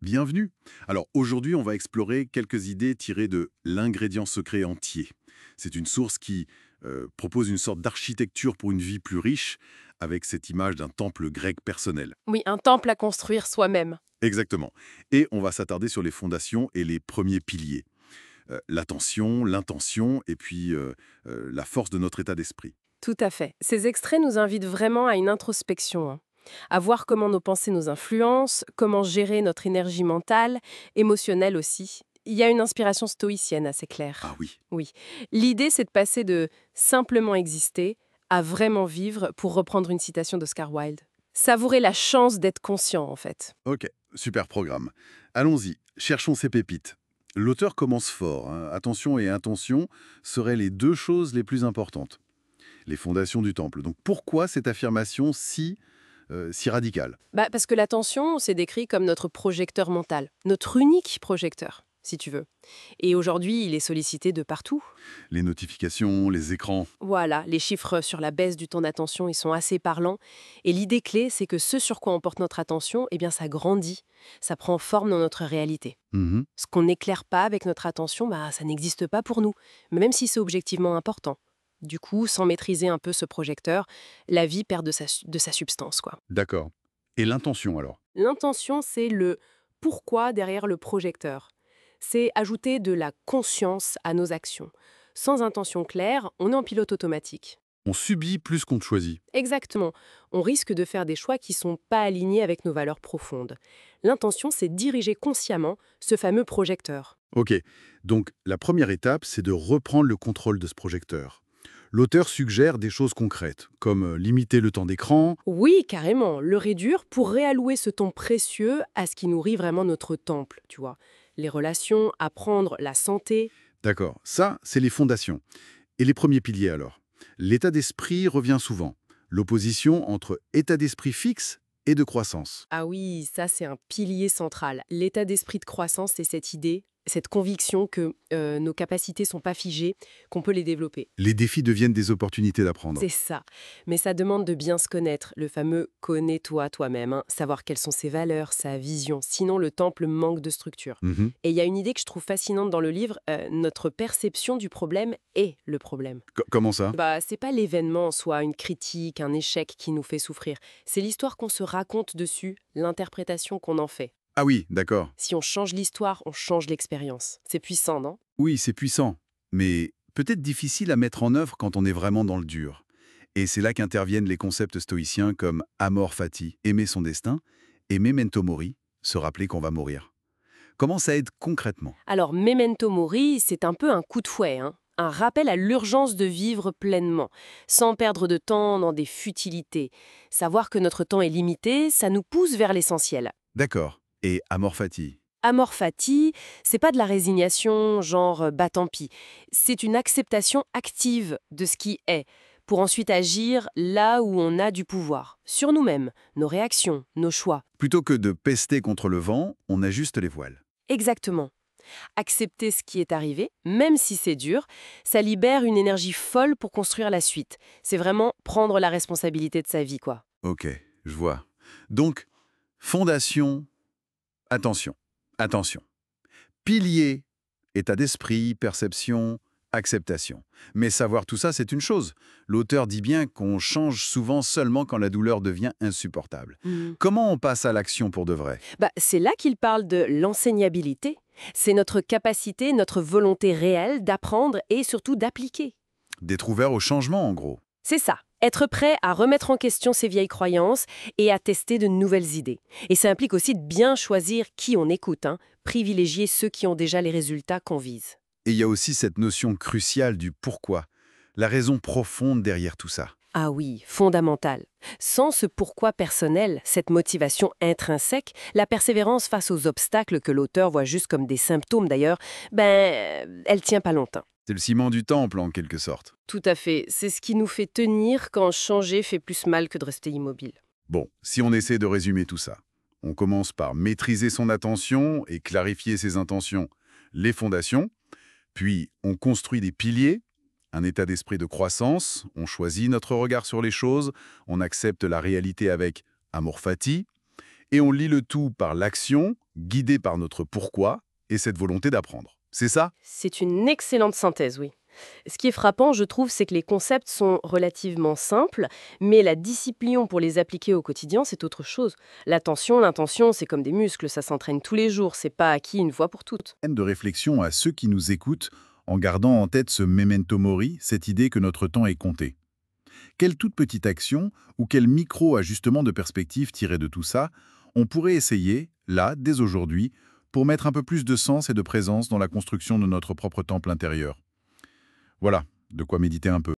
Bienvenue. Alors aujourd'hui, on va explorer quelques idées tirées de l'ingrédient secret entier. C'est une source qui propose une sorte d'architecture pour une vie plus riche, avec cette image d'un temple grec personnel. Oui, un temple à construire soi-même. Exactement. Et on va s'attarder sur les fondations et les premiers piliers. L'attention, l'intention et puis la force de notre état d'esprit. Tout à fait. Ces extraits nous invitent vraiment à une introspection, hein. À voir comment nos pensées nous influencent, comment gérer notre énergie mentale, émotionnelle aussi. Il y a une inspiration stoïcienne assez Ah claire. oui. Oui. L'idée, c'est de passer de simplement exister à vraiment vivre, pour reprendre une citation d'Oscar Wilde. Savourer la chance d'être conscient, en fait. Ok, super programme. Allons-y, cherchons ces pépites. L'auteur commence fort, hein. Attention et intention seraient les deux choses les plus importantes. Les fondations du temple. Donc pourquoi cette affirmation si radicale? Parce que l'attention, c'est décrit comme notre projecteur mental, notre unique projecteur, si tu veux. Et aujourd'hui, il est sollicité de partout. Les notifications, les écrans. Voilà, les chiffres sur la baisse du temps d'attention, ils sont assez parlants. Et l'idée clé, c'est que ce sur quoi on porte notre attention, eh bien, ça grandit, ça prend forme dans notre réalité. Mhm. Ce qu'on n'éclaire pas avec notre attention, ça n'existe pas pour nous, même si c'est objectivement important. Du coup, sans maîtriser un peu ce projecteur, la vie perd de sa substance, quoi. D'accord. Et l'intention alors? L'intention, c'est le pourquoi derrière le projecteur. C'est ajouter de la conscience à nos actions. Sans intention claire, on est en pilote automatique. On subit plus qu'on ne choisit. Exactement. On risque de faire des choix qui ne sont pas alignés avec nos valeurs profondes. L'intention, c'est diriger consciemment ce fameux projecteur. Ok, donc la première étape, c'est de reprendre le contrôle de ce projecteur. L'auteur suggère des choses concrètes, comme limiter le temps d'écran. Oui, carrément, le réduire pour réallouer ce temps précieux à ce qui nourrit vraiment notre temple, tu vois. Les relations, apprendre la santé. D'accord, ça, c'est les fondations. Et les premiers piliers alors? L'état d'esprit revient souvent. L'opposition entre état d'esprit fixe et de croissance. Ah oui, ça c'est un pilier central. L'état d'esprit de croissance, c'est cette idée, cette conviction que nos capacités sont pas figées, qu'on peut les développer. Les défis deviennent des opportunités C'est d'apprendre. ça. Mais ça demande de bien se connaître, le fameux connais-toi toi-même, hein, savoir quelles sont ses valeurs, sa vision. Sinon, le temple manque de structure. Mhm. Et il y a une idée que je trouve fascinante dans le livre, notre perception du problème est le problème. Comment ça? C'est pas l'événement en soi, une critique, un échec qui nous fait souffrir. C'est l'histoire qu'on se raconte dessus, l'interprétation qu'on en fait. Ah oui, d'accord. Si on change l'histoire, on change l'expérience. C'est puissant, non? Oui, c'est puissant, mais peut-être difficile à mettre en œuvre quand on est vraiment dans le dur. Et c'est là qu'interviennent les concepts stoïciens comme amor fati, aimer son destin, et memento mori, se rappeler qu'on va mourir. Comment ça aide concrètement? Alors, Memento Mori, c'est un peu un coup de fouet, hein. Un rappel à l'urgence de vivre pleinement, sans perdre de temps dans des futilités. Savoir que notre temps est limité, ça nous pousse vers l'essentiel. D'accord. Et amor fati? Amor fati, c'est pas de la résignation, genre tant pis. C'est une acceptation active de ce qui est, pour ensuite agir là où on a du pouvoir, sur nous-mêmes, nos réactions, nos choix. Plutôt que de pester contre le vent, on ajuste les voiles. Exactement. Accepter ce qui est arrivé, même si c'est dur, ça libère une énergie folle pour construire la suite. C'est vraiment prendre la responsabilité de sa vie, quoi. Ok, je vois. Donc, fondation, attention, attention. Pilier, état d'esprit, perception, acceptation. Mais savoir tout ça, c'est une chose. L'auteur dit bien qu'on change souvent seulement quand la douleur devient insupportable. Mhm. Comment on passe à l'action pour de vrai? C'est là qu'il parle de l'enseignabilité. C'est notre capacité, notre volonté réelle d'apprendre et surtout d'appliquer. D'être ouvert au changement, en gros. C'est ça. Être prêt à remettre en question ses vieilles croyances et à tester de nouvelles idées. Et ça implique aussi de bien choisir qui on écoute, hein, privilégier ceux qui ont déjà les résultats qu'on vise. Et il y a aussi cette notion cruciale du pourquoi, la raison profonde derrière tout ça. Ah oui, fondamental. Sans ce pourquoi personnel, cette motivation intrinsèque, la persévérance face aux obstacles que l'auteur voit juste comme des symptômes d'ailleurs, elle tient pas longtemps. C'est le ciment du temple, en quelque sorte. Tout à fait. C'est ce qui nous fait tenir quand changer fait plus mal que de rester immobile. Bon, si on essaie de résumer tout ça, on commence par maîtriser son attention et clarifier ses intentions, les fondations, puis on construit des piliers, un état d'esprit de croissance, on choisit notre regard sur les choses, on accepte la réalité avec amour fati, Et on lie le tout par l'action, guidé par notre pourquoi et cette volonté d'apprendre. C'est ça? C'est une excellente synthèse, oui. Ce qui est frappant, je trouve, c'est que les concepts sont relativement simples, mais la discipline pour les appliquer au quotidien, c'est autre chose. L'attention, l'intention, c'est comme des muscles, ça s'entraîne tous les jours, c'est pas acquis une fois pour toutes. De réflexion à ceux qui nous écoutent en gardant en tête ce memento mori, cette idée que notre temps est compté. Quelle toute petite action ou quel micro-ajustement de perspective tiré de tout ça, on pourrait essayer, là, dès aujourd'hui, pour mettre un peu plus de sens et de présence dans la construction de notre propre temple intérieur. Voilà, de quoi méditer un peu.